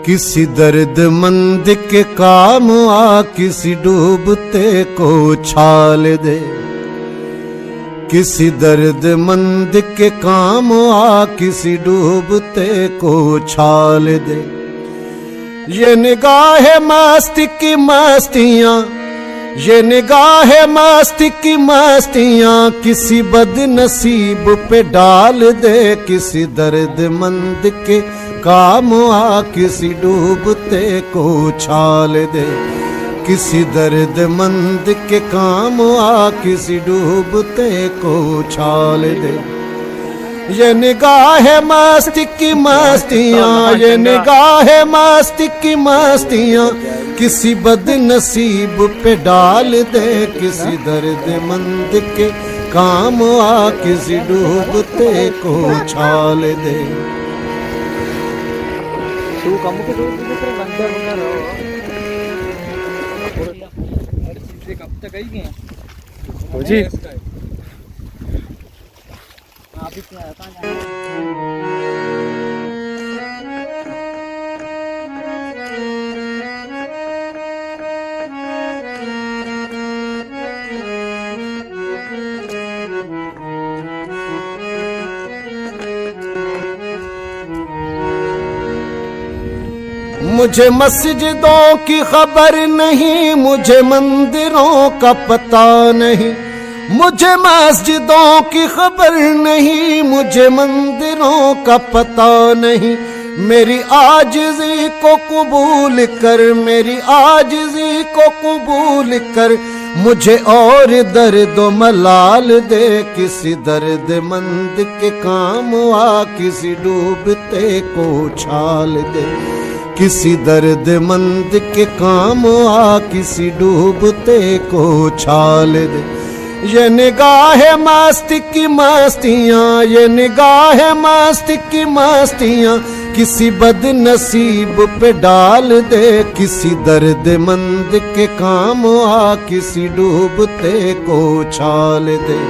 किसी दर्दमंद के काम आ, किसी डूबते को छाल दे। किसी दर्दमंद के काम आ, किसी डूबते को छाल दे। ये निगाह मस्ती की मस्तियां, ये निगाह मस्ती की मस्तियां किसी बदनसीब पे डाल दे। किसी दर्दमंद के काम आ, किसी डूबते को छाल दे। किसी दर्दमंद के काम आ, किसी डूबते को छाल दे। ये निगाह मस्ती की मस्तियां, ये निगाह मस्ती की मस्तियां किसी बदनसीब पे डाल दे। किसी दर्दमंद के काम आ, किसी डूबते को छाल दे। तू कम के दूर से बंदा बंदा रहो हर चीज से कब तक आई गए हो जी। आप ही क्या कहां जाना। मुझे मस्जिदों की खबर नहीं, मुझे मंदिरों का पता नहीं। मुझे मस्जिदों की खबर नहीं, मुझे मंदिरों का पता नहीं। मेरी आजिज़ी को कबूल कर, मेरी आजिज़ी को कबूल कर, मुझे और दर्द मलाल दे। किसी दर्दमंद के काम आ, किसी डूबते को छाल दे। किसी दर्दमंद के काम आ, किसी डूबते को छाल दे। ये निगाह मस्ती की मस्तियां, ये निगाह मस्ती की मस्तियां किसी बदनसीब पे डाल दे। किसी दर्दमंद के काम आ, किसी डूबते को छाल दे।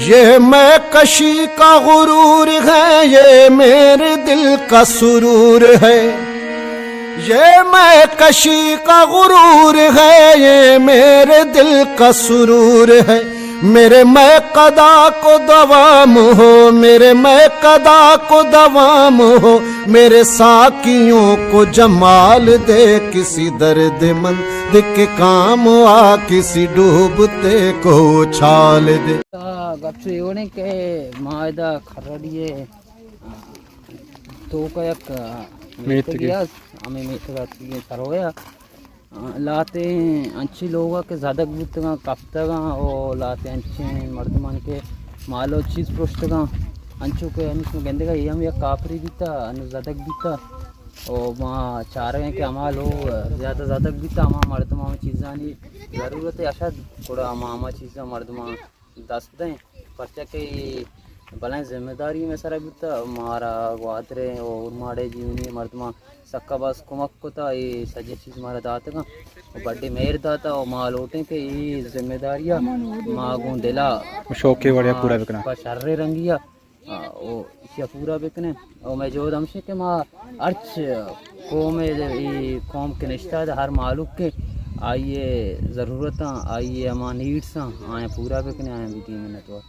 ये मैं कशी का गुरूर है, ये मेरे दिल का सुरूर है। ये मैं कशी का गुरूर है, ये मेरे दिल का सुरूर है। मेरे मैं कदा को दवाम हो, मेरे मैं कदा को दवाम हो, मेरे साकियों को जमाल दे। किसी दर्दमंद के काम आ, किसी डूबते को छाल दे। गपसु योने के मायदा खरड़िए तो कयक मेतगिया हमें मेतगा ये सरोया लाते अच्छी लोगों के ज़्यादा गुत्तगा कफ्तगा और लाते अच्छे मर्दमान के मालो चीज़ प्रोष्टगा अंचु के अनुष्ण गेंदेगा ये हम या कापरी बीता अनुज़्यादा बीता और वहाँ चाह रहे हैं कि हमारा लोग ज़्यादा बीता हमारा मर्दमान चीज़ां नहीं ज़रूरत है अशा थोड़ा हमारा चीज़ां मर्दमान दस दें पर्चा के भला जिम्मेदारी में सारा बीता हमारा वादरे और माड़े जीवनी मर्दमा सक्का बस कुमक को था ये सजे चीज़ हमारा दाता का बड्डे मेहर दाता और माँ लौटे के ये जिम्मेदारियाँ माँ गुण दिला शौक के बढ़िया पूरा बिकना शर्रे रंगिया ओ क्या पूरा बिकने और मैं जो दमशे के माँ अर्च कौम ये कौम के निश्ता हर मालूक के आइए ज़रूरत आइए अमा नीड्स आए पूरा बिकने आए भी 3 मिनट और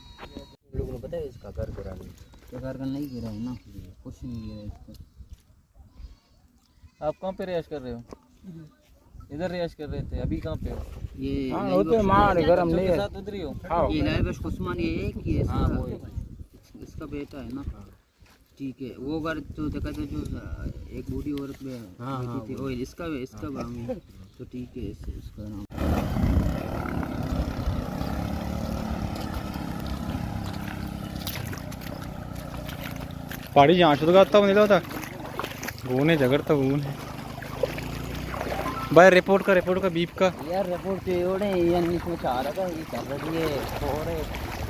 लोगों को पता है इसका घर का नहीं गिरा है ना कुछ नहीं गिरा इसको। आप कहाँ पे रियाज कर रहे हो? इधर रियाज कर रहे थे, अभी कहाँ पे हो? ये होते मार गरम नहीं है साथ उधर ही हो? ये लाइबश उस्मान ये है कि इसका बेटा है ना। ठीक है वो घर तो देखा था जो एक बूढ़ी औरत में थी और इसका तो ठीक है इसका नाम पहाड़ी जहाँ तो गाता नहीं था घूने झगड़ता घूने भाई रिपोर्ट का बीप का यार रिपोर्ट तो ये इसमें चाह रहा था ये कर रही है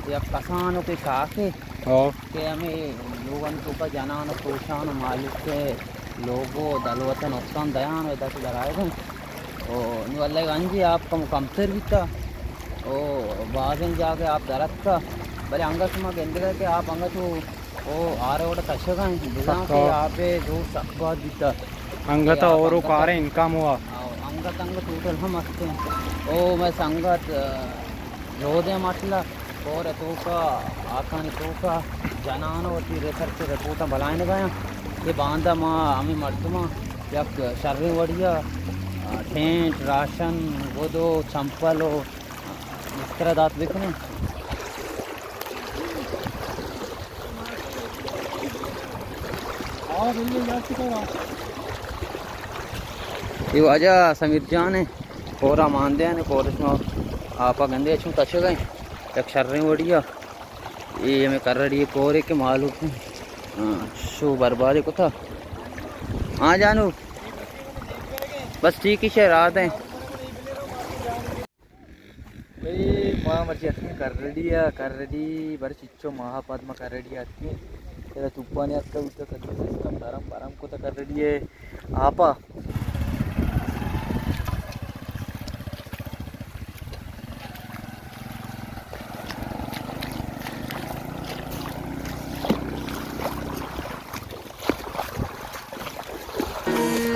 या कसानों के काके और के हमें लोगन को का जनान पोषान मालिक के लोगों दलवतन उत्तम दयान वेदा से लगाए थे और निवल्ले गंजी आपका मुकम्मल भी था और बाज़न जाके आप दरत का भले अंगत में गेंदे के आप अंगत वो आ रहे वाला कशा हैं बिना के आप दो सकबाद भी था अंगत और कारे इनकम हुआ अंगत टोटल हम हंसते हैं ओ मैं संगत रोदे माटला और तो का आखानी तो का जनानवती रेखर रिपोर्ट भलाने गया ये बांधा माँ हमें मर्दमा यक शर्री वड़िया टेंट राशन वो दो चंपल हो इस तरह दात बिकने ये वजह समीर जान है कोरा मानदे हैं कोरस में आपा गंदे अच्छे कशे गए एक शर्रें वड़िया ये हमें कर रही है कोरे के मालूम शो बर्बादी को था हाँ जानू बस ठीक ही शहरात हैं भाई माँ मर्जी अतनी कर रही बड़े चिच्चो महापद्मा कर रही अतनी तेरा तुप्पाने अत्ता उत्ता कर परम परम को तो कर रही है आपा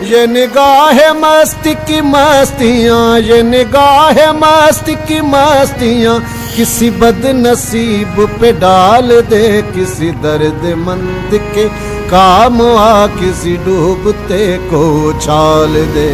ये निगाह मस्ती की मस्तियाँ ये निगाह मस्ती की मस्तियाँ किसी बदनसीब पे डाल दे किसी दर्दमंद के काम आ किसी डूबते को उछाल दे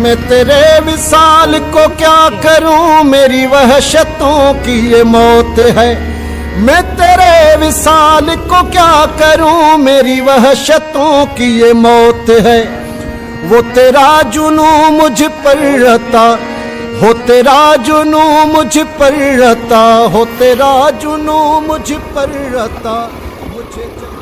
मैं तेरे विसाल को क्या करूं मेरी वहशतों की ये मौत है मैं तेरे विसाल को क्या करूं मेरी वहशतों की ये मौत है वो तेरा जुनू मुझ पर रहता हो तेरा जुनू मुझ पर रहता हो तेरा जुनू मुझ पर रहता मुझे